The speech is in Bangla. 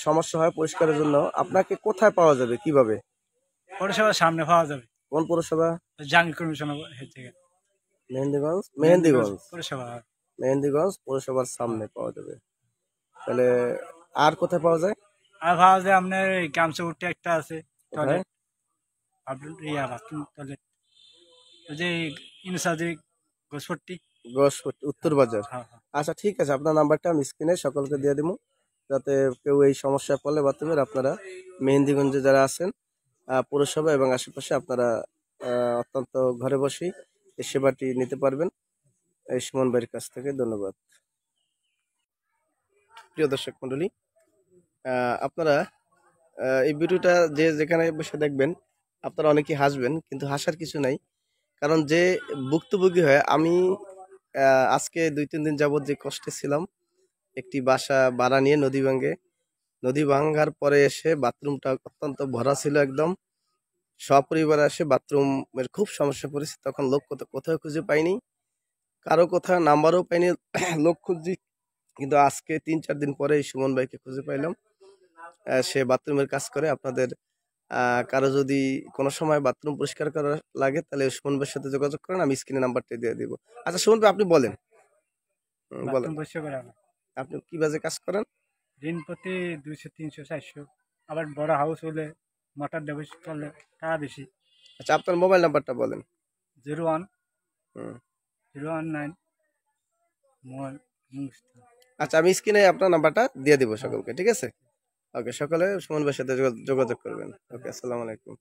সমস্যা হয় পরিষ্কারের জন্য আপনাকে কোথায় পাওয়া যাবে, কিভাবে? পৌরসভার সামনে পাওয়া যাবে। কোন পৌরসভা? জাঙ্গি কমিশন থেকে মেহেন্দিগঞ্জ। মেহেন্দিগঞ্জ মেহেন্দিগঞ্জ পৌরসভা। মেহেন্দিগঞ্জ পৌরসভার হ্যাঁ। সামনে পাওয়া যাবে। তাহলে আর কোথায় পাওয়া যায়? আর পাওয়া যায় আপনার গামছা উঠে একটা আছে কোথায়? টয়লেট, আপনার বাথরুম টয়লেট, ওই যে ইনসার্জি গোসপট্টি। গোসপট্টি, উত্তর বাজার। হ্যাঁ হ্যাঁ। আচ্ছা ঠিক আছে, আপনার নাম্বারটা আমি স্ক্রিনে সকলকে দিয়ে দিব, যাতে কেউ এই সমস্যায় পড়লে বাথরুমের আপনারা মেহেন্দিগঞ্জে যারা আছেন পৌরসভা এবং আশেপাশে আপনারা অত্যন্ত ঘরে বসেই এই সেবাটি নিতে পারবেন এই সুমন ভাইয়ের কাছ থেকে। ধন্যবাদ। প্রিয় দর্শক মন্ডলী, আপনারা এই ভিডিওটা যে যেখানে বসে দেখবেন আপনারা অনেকেই হাসবেন, কিন্তু হাসার কিছু নাই। কারণ যে ভুক্তভোগী হয়, আমি আজকে 2-3 দিন যাবত যে কষ্টে ছিলাম, একটি বাসা ভাড়া নিয়ে নদী ভাঙ্গার পরে এসে বাথরুমটা অত্যন্ত ভরা ছিল একদম, সপরিবারে এসে বাথরুমের খুব সমস্যা পড়েছে। তখন লোক কোথাও খুঁজে পাইনি, কারো কোথাও নাম্বারও পাইনি, লোক খুঁজছি, কিন্তু আজকে 3-4 দিন পরে এই সুমন ভাইকে খুঁজে পাইলাম। সে বাথরুমের কাজ করে। আপনাদের কারো যদি কোনো সময় বাথরুম পরিষ্কার করা লাগে, তাহলে সুমন ভাইয়ের সাথে যোগাযোগ করেন, আমি স্ক্রিনে নাম্বারটা দিয়ে দিব। আচ্ছা সুমন ভাই, আপনি বলেন। বলেন, বাথরুম পরিষ্কার করে আবার আপনি কি বাজে কাজ করেন? দিন প্রতি 200, 300, 400। আবার বড় হাউস হলে মোটর ডেভিস করলে টাকা বেশি। আচ্ছা আপনার মোবাইল নাম্বারটা বলেন। 01 হুম। 019 আচ্ছা আমি স্ক্রিনে আপনার নাম্বারটা দিয়ে দিব সকলকে, ঠিক আছে? ওকে, সকলে সুমন ভাইয়ের সাথে যোগাযোগ করবেন। ওকে, আসসালামু আলাইকুম।